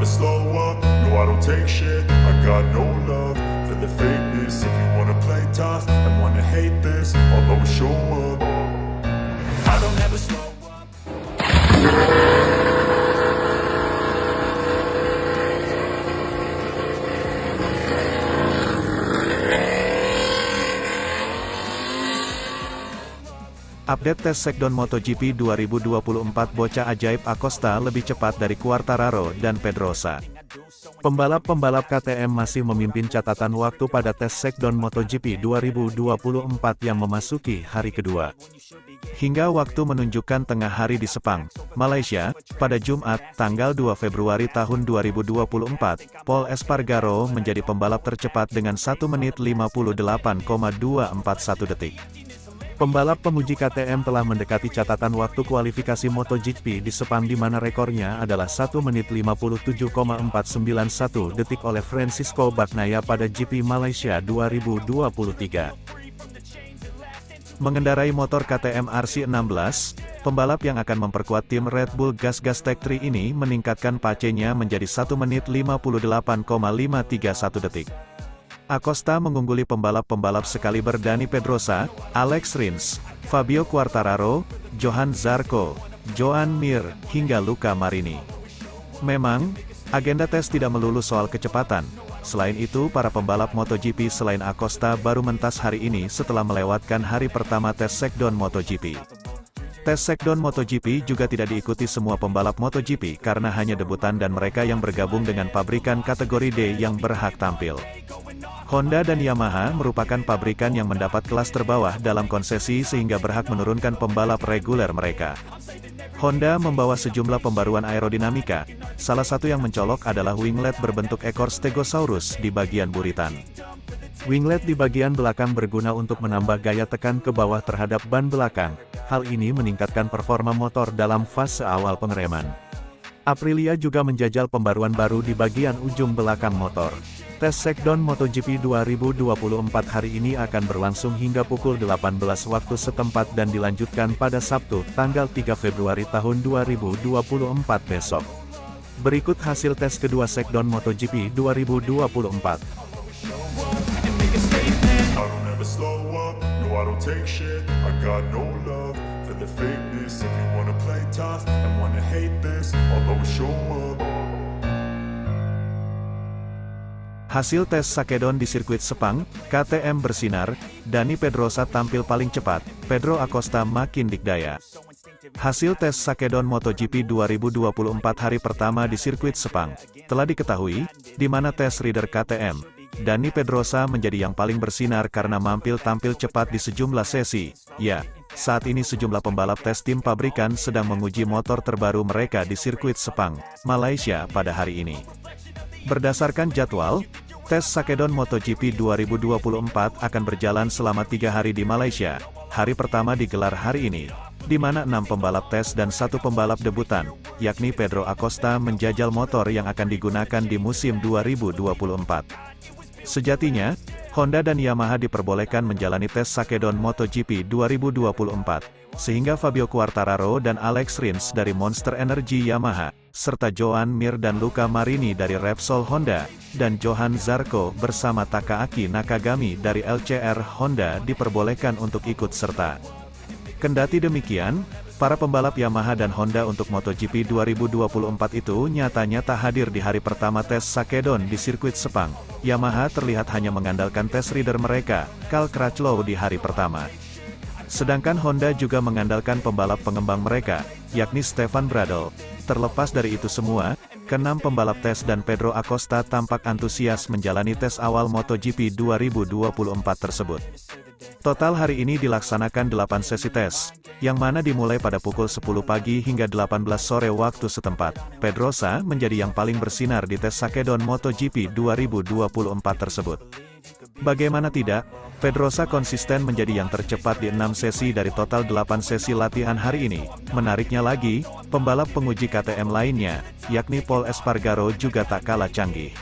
never slow up, no I don't take shit. I got no love for the fakeness. If you wanna play tough and wanna hate this, I'll always show up. I don't ever slow up. Update tes Shakedown MotoGP 2024. Bocah ajaib Acosta lebih cepat dari Quartararo dan Pedrosa. Pembalap-pembalap KTM masih memimpin catatan waktu pada tes Shakedown MotoGP 2024 yang memasuki hari kedua. Hingga waktu menunjukkan tengah hari di Sepang, Malaysia, pada Jumat, tanggal 2 Februari tahun 2024, Pol Espargaro menjadi pembalap tercepat dengan 1 menit 58,241 detik. Pembalap pemuji KTM telah mendekati catatan waktu kualifikasi MotoGP di Sepang di mana rekornya adalah 1 menit 57,491 detik oleh Francisco Bagnaia pada GP Malaysia 2023. Mengendarai motor KTM RC16, pembalap yang akan memperkuat tim Red Bull Gas Tech 3 ini meningkatkan pace-nya menjadi 1 menit 58,531 detik. Acosta mengungguli pembalap-pembalap sekaliber Dani Pedrosa, Alex Rins, Fabio Quartararo, Johan Zarco, Joan Mir, hingga Luca Marini. Memang, agenda tes tidak melulu soal kecepatan. Selain itu, para pembalap MotoGP selain Acosta baru mentas hari ini setelah melewatkan hari pertama tes Shakedown MotoGP. Tes Shakedown MotoGP juga tidak diikuti semua pembalap MotoGP karena hanya debutan dan mereka yang bergabung dengan pabrikan kategori D yang berhak tampil. Honda dan Yamaha merupakan pabrikan yang mendapat kelas terbawah dalam konsesi sehingga berhak menurunkan pembalap reguler mereka. Honda membawa sejumlah pembaruan aerodinamika, salah satu yang mencolok adalah winglet berbentuk ekor Stegosaurus di bagian buritan. Winglet di bagian belakang berguna untuk menambah gaya tekan ke bawah terhadap ban belakang, hal ini meningkatkan performa motor dalam fase awal pengereman. Aprilia juga menjajal pembaruan baru di bagian ujung belakang motor. Tes Shakedown MotoGP 2024 hari ini akan berlangsung hingga pukul 18 waktu setempat dan dilanjutkan pada Sabtu, tanggal 3 Februari tahun 2024 besok. Berikut hasil tes kedua Shakedown MotoGP 2024. Hasil tes Shakedown di sirkuit Sepang, KTM bersinar, Dani Pedrosa tampil paling cepat, Pedro Acosta makin dikdaya. Hasil tes Shakedown MotoGP 2024 hari pertama di sirkuit Sepang, telah diketahui, di mana tes rider KTM, Dani Pedrosa menjadi yang paling bersinar karena tampil cepat di sejumlah sesi. Ya, saat ini sejumlah pembalap tes tim pabrikan sedang menguji motor terbaru mereka di sirkuit Sepang, Malaysia pada hari ini. Berdasarkan jadwal, tes Shakedown MotoGP 2024 akan berjalan selama 3 hari di Malaysia. Hari pertama digelar hari ini, di mana 6 pembalap tes dan 1 pembalap debutan, yakni Pedro Acosta menjajal motor yang akan digunakan di musim 2024. Sejatinya, Honda dan Yamaha diperbolehkan menjalani tes Shakedown MotoGP 2024, sehingga Fabio Quartararo dan Alex Rins dari Monster Energy Yamaha, serta Joan Mir dan Luca Marini dari Repsol Honda, dan Johan Zarco bersama Takaaki Nakagami dari LCR Honda diperbolehkan untuk ikut serta. Kendati demikian, para pembalap Yamaha dan Honda untuk MotoGP 2024 itu nyatanya tak hadir di hari pertama tes Shakedown di sirkuit Sepang. Yamaha terlihat hanya mengandalkan tes rider mereka, Cal Crutchlow di hari pertama. Sedangkan Honda juga mengandalkan pembalap pengembang mereka, yakni Stefan Bradl. Terlepas dari itu semua, ke-6 pembalap tes dan Pedro Acosta tampak antusias menjalani tes awal MotoGP 2024 tersebut. Total hari ini dilaksanakan 8 sesi tes, yang mana dimulai pada pukul 10 pagi hingga 18 sore waktu setempat. Pedrosa menjadi yang paling bersinar di tes Shakedown MotoGP 2024 tersebut. Bagaimana tidak, Pedrosa konsisten menjadi yang tercepat di 6 sesi dari total 8 sesi latihan hari ini. Menariknya lagi, pembalap penguji KTM lainnya, yakni Pol Espargaro juga tak kalah canggih.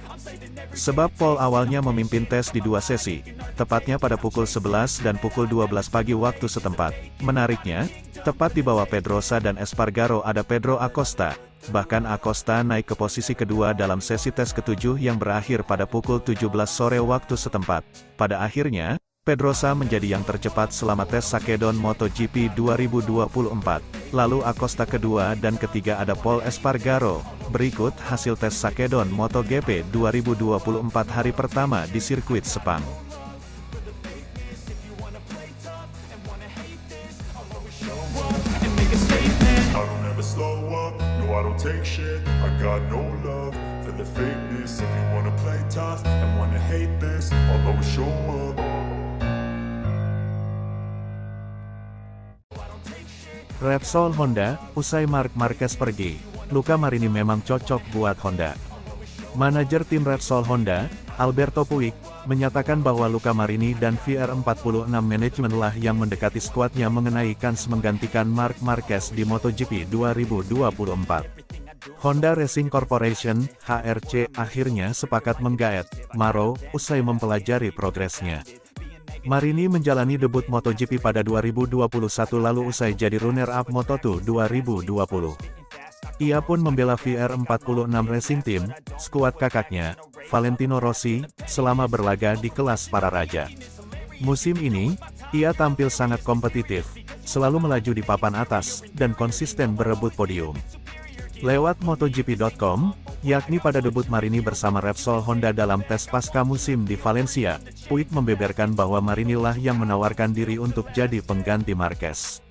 Sebab Pol awalnya memimpin tes di 2 sesi, tepatnya pada pukul 11 dan pukul 12 pagi waktu setempat. Menariknya, tepat di bawah Pedrosa dan Espargaro ada Pedro Acosta, bahkan Acosta naik ke posisi kedua dalam sesi tes ke-7 yang berakhir pada pukul 17 sore waktu setempat. Pada akhirnya, Pedrosa menjadi yang tercepat selama tes Sakedon MotoGP 2024. Lalu Acosta kedua dan ketiga ada Pol Espargaro. Berikut hasil tes Sakedon MotoGP 2024 hari pertama di sirkuit Sepang. I don't take shit, I got no love for the fakeness. If you wanna play tough and wanna hate this, I'll always show up. Repsol Honda, usai Marc Marquez pergi, Luca Marini memang cocok buat Honda. Manajer tim Repsol Honda, Alberto Puig, menyatakan bahwa Luca Marini dan VR46 Management lah yang mendekati skuadnya mengenai kans menggantikan Marc Marquez di MotoGP 2024. Honda Racing Corporation, HRC, akhirnya sepakat menggaet Maro, usai mempelajari progresnya. Marini menjalani debut MotoGP pada 2021 lalu usai jadi runner-up Moto2 2020. Ia pun membela VR46 Racing Team, skuad kakaknya, Valentino Rossi, selama berlaga di kelas para raja. Musim ini, ia tampil sangat kompetitif, selalu melaju di papan atas, dan konsisten berebut podium. Lewat MotoGP.com, yakni pada debut Marini bersama Repsol Honda dalam tes pasca musim di Valencia, Puig membeberkan bahwa Marini lah yang menawarkan diri untuk jadi pengganti Marquez.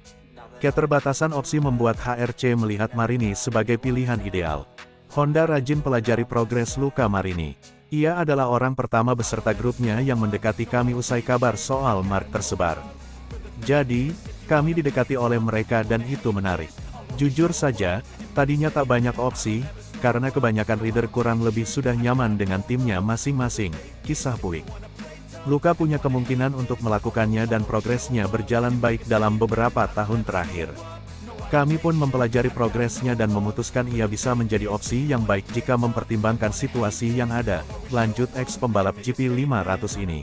Keterbatasan opsi membuat HRC melihat Marini sebagai pilihan ideal. Honda rajin pelajari progres Luca Marini. Ia adalah orang pertama beserta grupnya yang mendekati kami usai kabar soal Marc tersebar. Jadi, kami didekati oleh mereka dan itu menarik. Jujur saja, tadinya tak banyak opsi, karena kebanyakan rider kurang lebih sudah nyaman dengan timnya masing-masing, kisah Puig. Luca punya kemungkinan untuk melakukannya dan progresnya berjalan baik dalam beberapa tahun terakhir. Kami pun mempelajari progresnya dan memutuskan ia bisa menjadi opsi yang baik jika mempertimbangkan situasi yang ada, lanjut ex-pembalap GP 500 ini.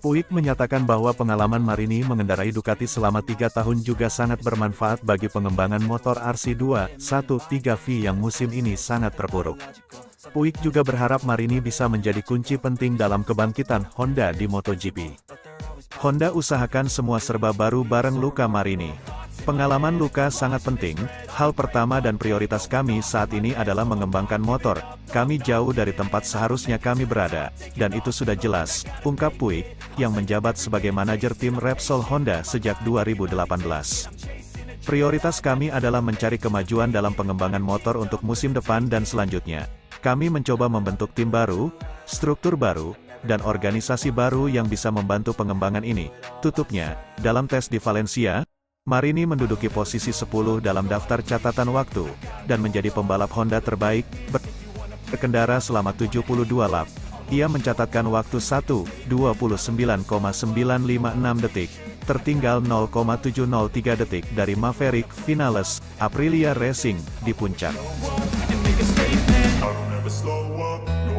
Puig menyatakan bahwa pengalaman Marini mengendarai Ducati selama 3 tahun juga sangat bermanfaat bagi pengembangan motor RC213V yang musim ini sangat terpuruk. Puig juga berharap Marini bisa menjadi kunci penting dalam kebangkitan Honda di MotoGP. Honda usahakan semua serba baru bareng Luca Marini. Pengalaman Luca sangat penting, hal pertama dan prioritas kami saat ini adalah mengembangkan motor. Kami jauh dari tempat seharusnya kami berada, dan itu sudah jelas, ungkap Puig, yang menjabat sebagai manajer tim Repsol Honda sejak 2018. Prioritas kami adalah mencari kemajuan dalam pengembangan motor untuk musim depan dan selanjutnya. Kami mencoba membentuk tim baru, struktur baru, dan organisasi baru yang bisa membantu pengembangan ini. Tutupnya, dalam tes di Valencia, Marini menduduki posisi 10 dalam daftar catatan waktu, dan menjadi pembalap Honda terbaik, berkendara selama 72 lap. Ia mencatatkan waktu 1:29,956 detik, tertinggal 0,703 detik dari Maverick Vinales, Aprilia Racing, di puncak.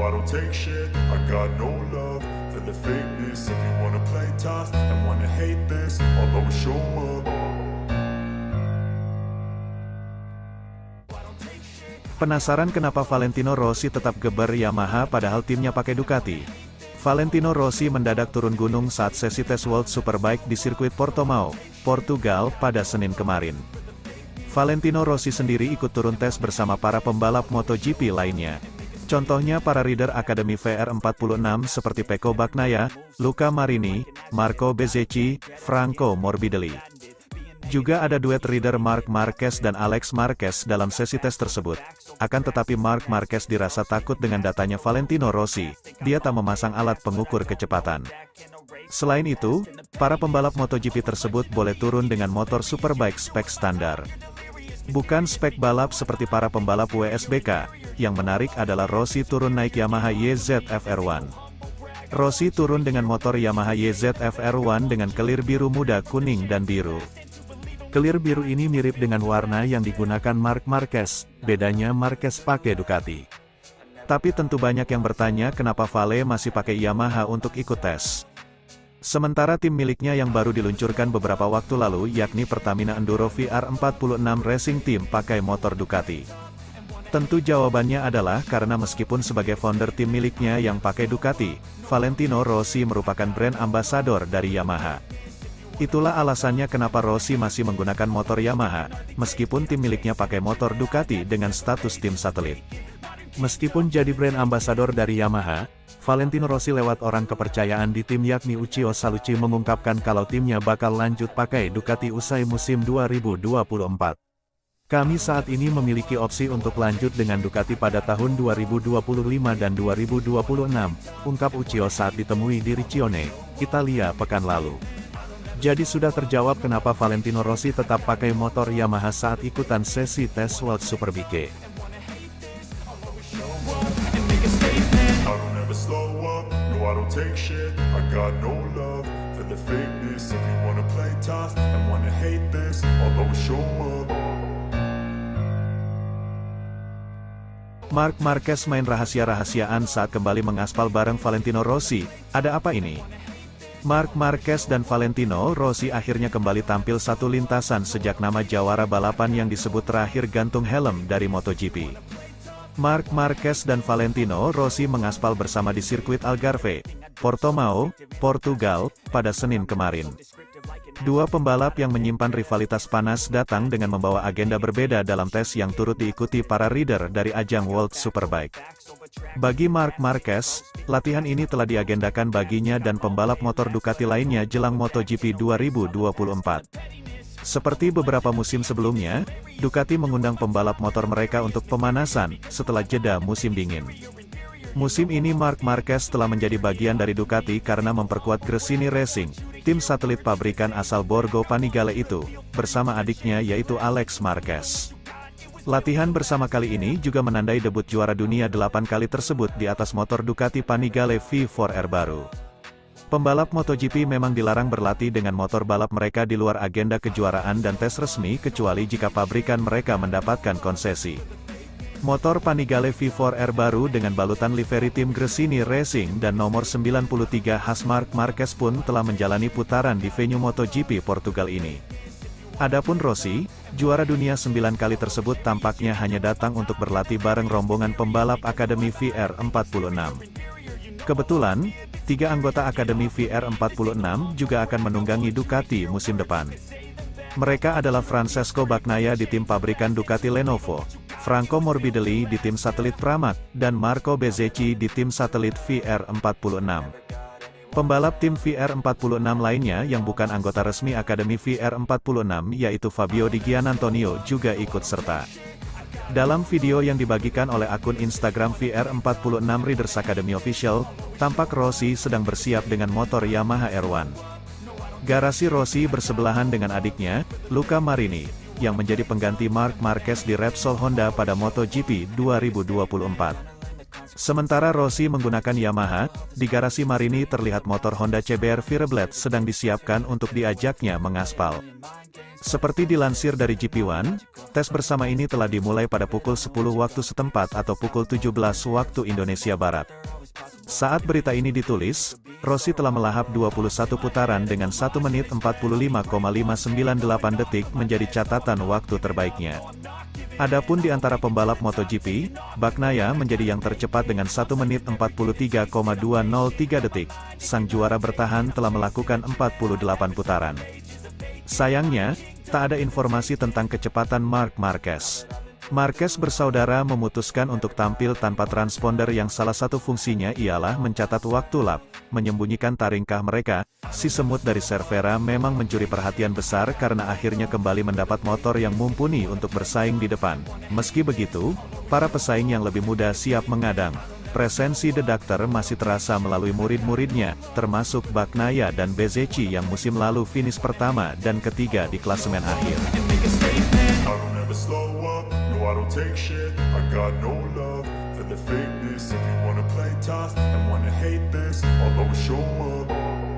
I don't take shit, I got no love for the fakeness. If you wanna play tough and wanna hate this, I'll always show up. Penasaran kenapa Valentino Rossi tetap geber Yamaha padahal timnya pakai Ducati? Valentino Rossi mendadak turun gunung saat sesi tes World Superbike di sirkuit Portimao, Portugal pada Senin kemarin. Valentino Rossi sendiri ikut turun tes bersama para pembalap MotoGP lainnya. Contohnya para rider Akademi VR46 seperti Pecco Bagnaia, Luca Marini, Marco Bezzecchi, Franco Morbidelli. Juga ada duet rider Marc Marquez dan Alex Marquez dalam sesi tes tersebut. Akan tetapi Marc Marquez dirasa takut dengan datanya Valentino Rossi, dia tak memasang alat pengukur kecepatan. Selain itu, para pembalap MotoGP tersebut boleh turun dengan motor Superbike spek standar. Bukan spek balap seperti para pembalap WSBK, yang menarik adalah Rossi turun naik Yamaha YZF-R1. Rossi turun dengan motor Yamaha YZF-R1 dengan kelir biru muda kuning dan biru. Kelir biru ini mirip dengan warna yang digunakan Marc Marquez, bedanya Marquez pakai Ducati. Tapi tentu banyak yang bertanya kenapa Vale masih pakai Yamaha untuk ikut tes. Sementara tim miliknya yang baru diluncurkan beberapa waktu lalu yakni Pertamina Enduro VR46 Racing Team pakai motor Ducati. Tentu jawabannya adalah karena meskipun sebagai founder tim miliknya yang pakai Ducati, Valentino Rossi merupakan brand ambassador dari Yamaha. Itulah alasannya kenapa Rossi masih menggunakan motor Yamaha, meskipun tim miliknya pakai motor Ducati dengan status tim satelit. Meskipun jadi brand ambassador dari Yamaha, Valentino Rossi lewat orang kepercayaan di tim yakni Uchiho Salucci mengungkapkan kalau timnya bakal lanjut pakai Ducati usai musim 2024. Kami saat ini memiliki opsi untuk lanjut dengan Ducati pada tahun 2025 dan 2026, ungkap Uchiho saat ditemui di Riccione, Italia pekan lalu. Jadi sudah terjawab kenapa Valentino Rossi tetap pakai motor Yamaha saat ikutan sesi tes World Superbike. Marc Marquez main rahasia-rahasiaan saat kembali mengaspal bareng Valentino Rossi. Ada apa ini? Marc Marquez dan Valentino Rossi akhirnya kembali tampil satu lintasan sejak nama jawara balapan yang disebut terakhir gantung helm dari MotoGP. Marc Marquez dan Valentino Rossi mengaspal bersama di sirkuit Algarve, Portimao, Portugal, pada Senin kemarin. Dua pembalap yang menyimpan rivalitas panas datang dengan membawa agenda berbeda dalam tes yang turut diikuti para rider dari ajang World Superbike. Bagi Marc Marquez, latihan ini telah diagendakan baginya dan pembalap motor Ducati lainnya jelang MotoGP 2024. Seperti beberapa musim sebelumnya, Ducati mengundang pembalap motor mereka untuk pemanasan setelah jeda musim dingin. Musim ini Marc Marquez telah menjadi bagian dari Ducati karena memperkuat Gresini Racing, tim satelit pabrikan asal Borgo Panigale itu, bersama adiknya yaitu Alex Marquez. Latihan bersama kali ini juga menandai debut juara dunia 8 kali tersebut di atas motor Ducati Panigale V4R baru. Pembalap MotoGP memang dilarang berlatih dengan motor balap mereka di luar agenda kejuaraan dan tes resmi kecuali jika pabrikan mereka mendapatkan konsesi. Motor Panigale V4R baru dengan balutan livery tim Gresini Racing dan nomor 93 khas Marc Marquez pun telah menjalani putaran di venue MotoGP Portugal ini. Adapun Rossi, juara dunia 9 kali tersebut tampaknya hanya datang untuk berlatih bareng rombongan pembalap Akademi VR46. Kebetulan, 3 anggota Akademi VR46 juga akan menunggangi Ducati musim depan. Mereka adalah Francesco Bagnaia di tim pabrikan Ducati Lenovo, Franco Morbidelli di tim satelit Pramac, dan Marco Bezzecchi di tim satelit VR46. Pembalap tim VR46 lainnya yang bukan anggota resmi Akademi VR46 yaitu Fabio Di Giannantonio juga ikut serta. Dalam video yang dibagikan oleh akun Instagram VR46 Riders Academy Official, tampak Rossi sedang bersiap dengan motor Yamaha R1. Garasi Rossi bersebelahan dengan adiknya, Luca Marini, yang menjadi pengganti Marc Marquez di Repsol Honda pada MotoGP 2024. Sementara Rossi menggunakan Yamaha, di garasi Marini terlihat motor Honda CBR Fireblade sedang disiapkan untuk diajaknya mengaspal. Seperti dilansir dari GP1, tes bersama ini telah dimulai pada pukul 10 waktu setempat atau pukul 17 waktu Indonesia Barat. Saat berita ini ditulis, Rossi telah melahap 21 putaran dengan 1 menit 45,598 detik menjadi catatan waktu terbaiknya. Adapun di antara pembalap MotoGP, Bagnaia menjadi yang tercepat dengan 1 menit 43,203 detik. Sang juara bertahan telah melakukan 48 putaran. Sayangnya, tak ada informasi tentang kecepatan Marc Marquez. Marquez bersaudara memutuskan untuk tampil tanpa transponder yang salah satu fungsinya ialah mencatat waktu lap, menyembunyikan taringkah mereka. Si semut dari Cervera memang mencuri perhatian besar karena akhirnya kembali mendapat motor yang mumpuni untuk bersaing di depan. Meski begitu, para pesaing yang lebih muda siap mengadang. Presensi The Doctor masih terasa melalui murid-muridnya, termasuk Bagnaia dan Bezzecchi yang musim lalu finish pertama dan ketiga di klasemen akhir. I don't take shit, I got no love for the fakeness. If you wanna play tough and wanna hate this, I'll always show up.